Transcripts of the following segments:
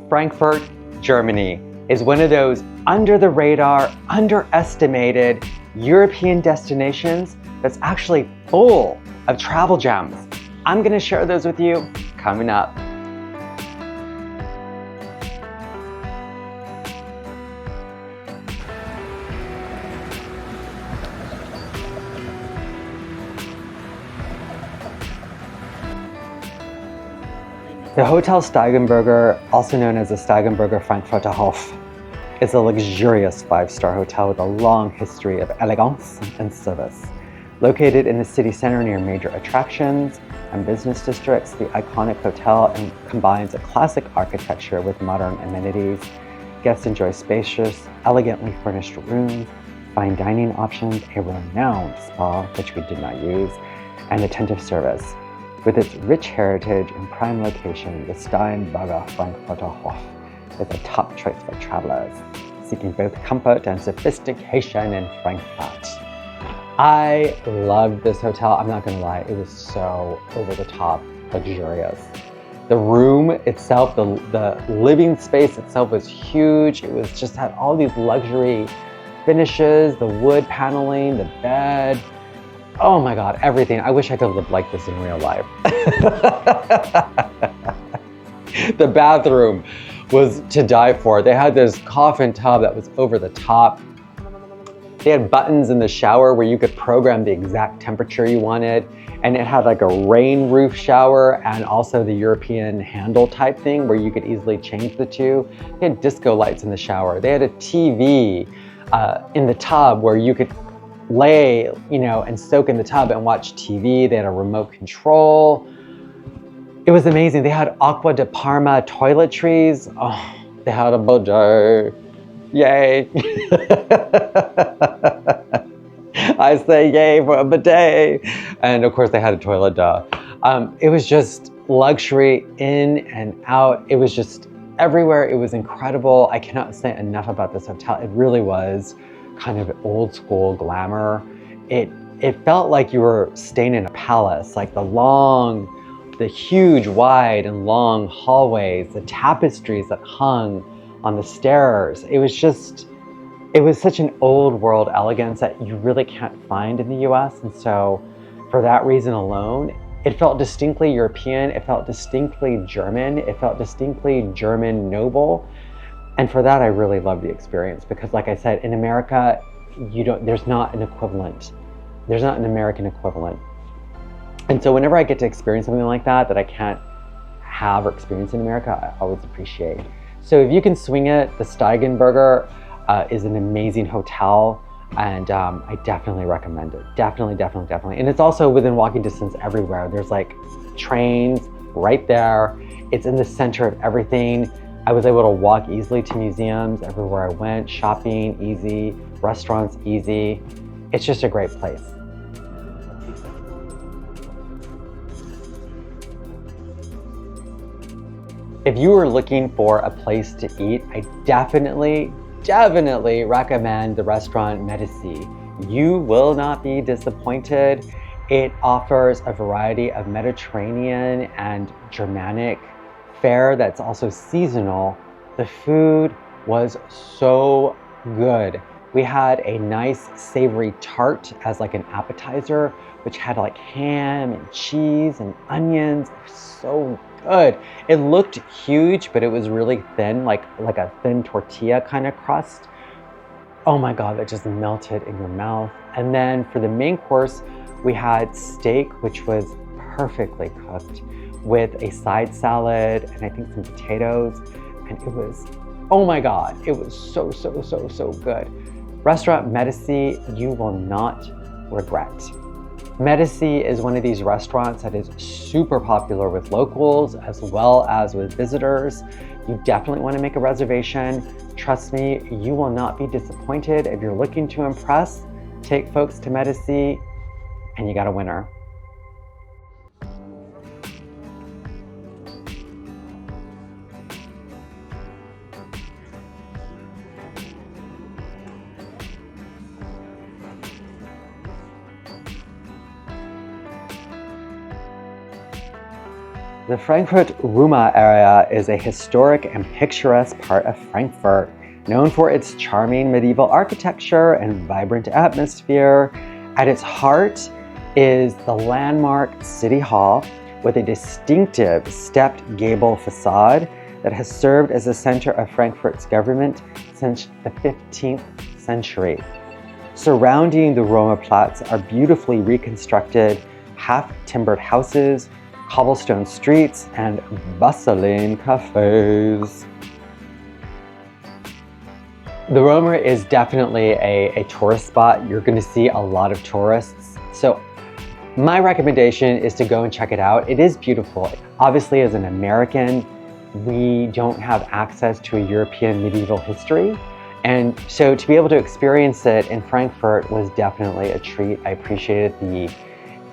Frankfurt, Germany is one of those under the radar, underestimated European destinations that's actually full of travel gems. I'm gonna share those with you coming up. The Hotel Steigenberger, also known as the Steigenberger Frankfurter Hof, is a luxurious five-star hotel with a long history of elegance and service. Located in the city center near major attractions and business districts, the iconic hotel combines a classic architecture with modern amenities. Guests enjoy spacious, elegantly furnished rooms, fine dining options, a renowned spa, which we did not use, and attentive service. With its rich heritage and prime location, the Steigenberger Frankfurter Hof is a top choice for travelers seeking both comfort and sophistication in Frankfurt. I loved this hotel. I'm not gonna lie, it was so over the top luxurious. The room itself, the living space itself was huge. It was just had all these luxury finishes, the wood paneling, the bed. Oh my God, everything. I wish I could live like this in real life. The bathroom was to die for. They had this coffin tub that was over the top. They had buttons in the shower where you could program the exact temperature you wanted. And it had like a rain roof shower and also the European handle type thing where you could easily change the two. They had disco lights in the shower. They had a TV in the tub where you could lay, and soak in the tub and watch TV. They had a remote control. It was amazing. They had Acqua di Parma toiletries. Oh, they had a bidet. Yay. I say yay for a bidet. And of course they had a toilet, duh. It was just luxury in and out. It was just everywhere. It was incredible. I cannot say enough about this hotel. It really was kind of old school glamour. It felt like you were staying in a palace, like the huge, wide and long hallways, the tapestries that hung on the stairs. It was such an old world elegance that you really can't find in the US. And so for that reason alone, it felt distinctly European. It felt distinctly German. It felt distinctly German noble. And for that, I really love the experience because like I said, in America, there's not an equivalent. There's not an American equivalent. And so whenever I get to experience something like that I can't have or experience in America, I always appreciate. So if you can swing it, the Steigenberger is an amazing hotel and I definitely recommend it. Definitely. And it's also within walking distance everywhere. There's like trains right there. It's in the center of everything. I was able to walk easily to museums everywhere I went, shopping easy, restaurants easy. It's just a great place. If you are looking for a place to eat, I definitely recommend the restaurant Medici. You will not be disappointed. It offers a variety of Mediterranean and Germanic fare that's also seasonal. The food was so good. We had a nice savory tart as like an appetizer, which had like ham and cheese and onions. It was so good. It looked huge, but it was really thin, like a thin tortilla kind of crust. Oh my God, that just melted in your mouth. And then for the main course, we had steak, which was perfectly cooked, with a side salad and I think some potatoes. And it was, oh my God, it was so good. Restaurant Medici, you will not regret. Medici is one of these restaurants that is super popular with locals as well as with visitors. You definitely want to make a reservation. Trust me, you will not be disappointed. If you're looking to impress, take folks to Medici and you got a winner. The Frankfurt Römer area is a historic and picturesque part of Frankfurt, known for its charming medieval architecture and vibrant atmosphere. At its heart is the landmark City Hall with a distinctive stepped gable facade that has served as the center of Frankfurt's government since the 15th century. Surrounding the Römerplatz are beautifully reconstructed half-timbered houses, cobblestone streets, and bustling cafes. The Römer is definitely a tourist spot. You're going to see a lot of tourists. So my recommendation is to go and check it out. It is beautiful. Obviously, as an American, we don't have access to a European medieval history. And so to be able to experience it in Frankfurt was definitely a treat. I appreciated the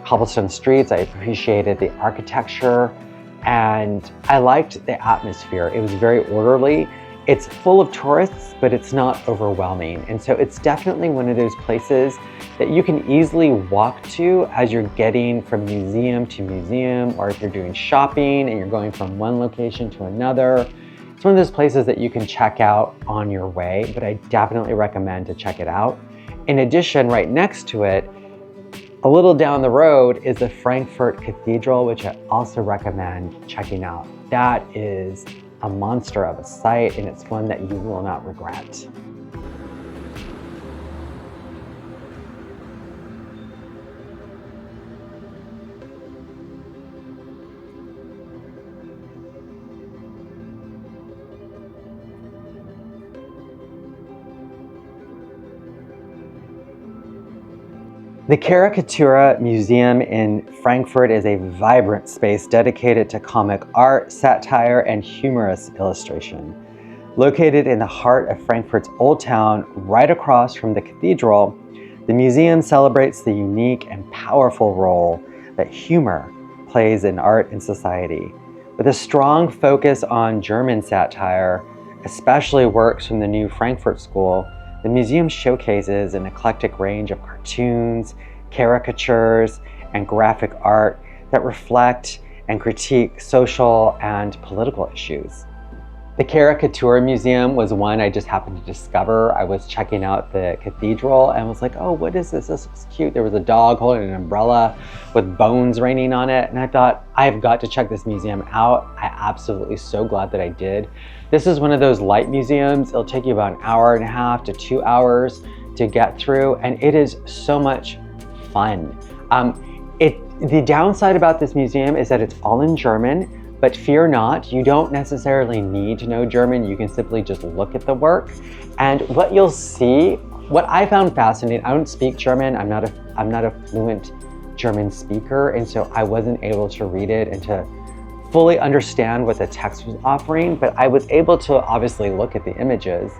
cobblestone streets, I appreciated the architecture, and I liked the atmosphere. It was very orderly. It's full of tourists, but it's not overwhelming. And so it's definitely one of those places that you can easily walk to as you're getting from museum to museum, or if you're doing shopping and you're going from one location to another. It's one of those places that you can check out on your way, but I definitely recommend to check it out. In addition, right next to it, a little down the road, is the Frankfurt Cathedral, which I also recommend checking out. That is a monster of a site, and it's one that you will not regret. The Caricatura Museum in Frankfurt is a vibrant space dedicated to comic art, satire, and humorous illustration. Located in the heart of Frankfurt's Old Town, right across from the cathedral, the museum celebrates the unique and powerful role that humor plays in art and society. With a strong focus on German satire, especially works from the new Frankfurt School, the museum showcases an eclectic range of cartoons, caricatures, and graphic art that reflect and critique social and political issues. The Caricatura Museum was one I just happened to discover. I was checking out the cathedral and was like, oh, what is this? This looks cute. There was a dog holding an umbrella with bones raining on it. And I thought, I've got to check this museum out. I absolutely so glad that I did. This is one of those light museums. It'll take you about an hour and a half to 2 hours to get through. And it is so much fun. The downside about this museum is that it's all in German. But fear not, you don't necessarily need to know German. You can simply just look at the work. And what you'll see, what I found fascinating, I don't speak German. I'm not a fluent German speaker. And so I wasn't able to read it and to fully understand what the text was offering. But I was able to obviously look at the images.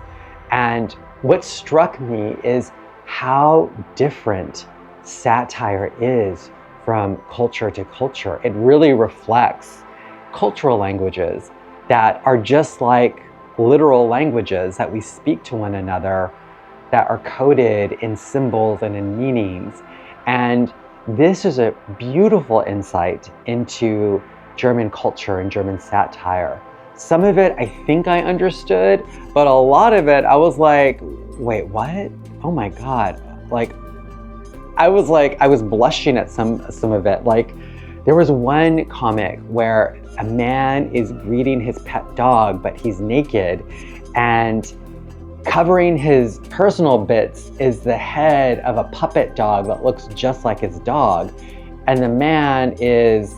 And what struck me is how different satire is from culture to culture. It really reflects cultural languages that are just like literal languages that we speak to one another, that are coded in symbols and in meanings. And this is a beautiful insight into German culture and German satire. Some of it I think I understood, but a lot of it I was like, wait, what? Oh my God. I was blushing at some of it. Like, there was one comic where a man is greeting his pet dog, but he's naked, and covering his personal bits is the head of a puppet dog that looks just like his dog. And the man is,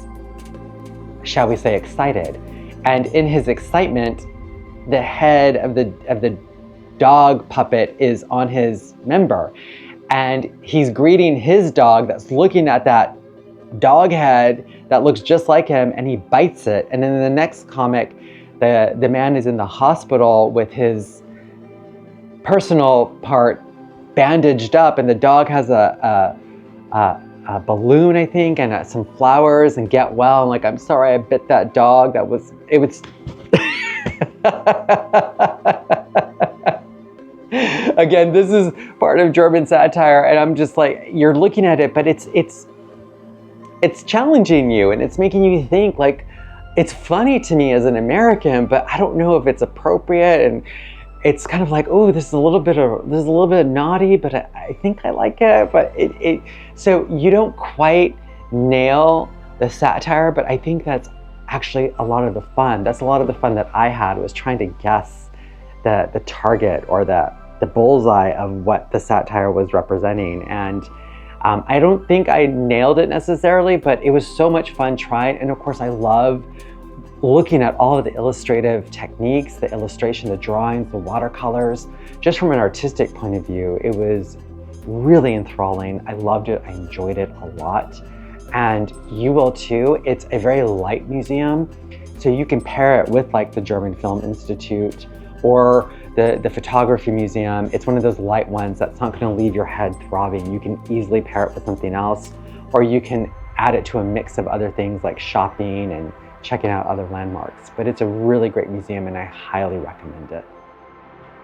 shall we say, excited. And in his excitement, the head of the dog puppet is on his member. And he's greeting his dog that's looking at that dog head that looks just like him, and he bites it. And then in the next comic, the man is in the hospital with his personal part bandaged up, and the dog has a balloon, I think, and some flowers, and get well. And like, I'm sorry I bit that dog. It was again, this is part of German satire, and I'm just like, you're looking at it, but it's challenging you, and it's making you think, like, it's funny to me as an American, but I don't know if it's appropriate, and it's kind of like, oh, this is a little bit naughty, but I think I like it. But so you don't quite nail the satire, but I think that's actually a lot of the fun. That's a lot of the fun that I had, was trying to guess the target or the bullseye of what the satire was representing. And I don't think I nailed it necessarily, but it was so much fun trying. And of course, I love looking at all of the illustrative techniques, the illustration, the drawings, the watercolors. Just from an artistic point of view, it was really enthralling. I loved it. I enjoyed it a lot. And you will too. It's a very light museum, so you can pair it with like the German Film Institute or the Photography Museum. It's one of those light ones that's not going to leave your head throbbing. You can easily pair it with something else, or you can add it to a mix of other things like shopping and checking out other landmarks. But it's a really great museum, and I highly recommend it.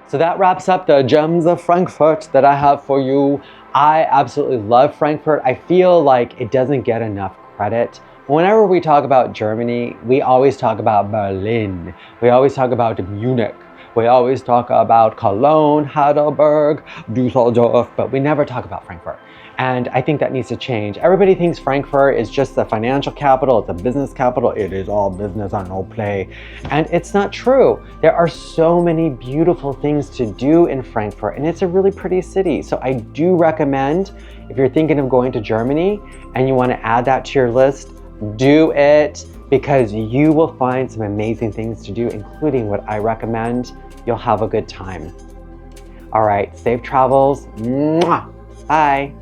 So that wraps up the Gems of Frankfurt that I have for you. I absolutely love Frankfurt. I feel like it doesn't get enough credit. Whenever we talk about Germany, we always talk about Berlin. We always talk about Munich. We always talk about Cologne, Heidelberg, Düsseldorf, but we never talk about Frankfurt. And I think that needs to change. Everybody thinks Frankfurt is just the financial capital, it's a business capital. It is all business and no play. And it's not true. There are so many beautiful things to do in Frankfurt, and it's a really pretty city. So I do recommend, if you're thinking of going to Germany and you want to add that to your list, do it, because you will find some amazing things to do, including what I recommend. You'll have a good time. All right, safe travels. Mwah! Bye.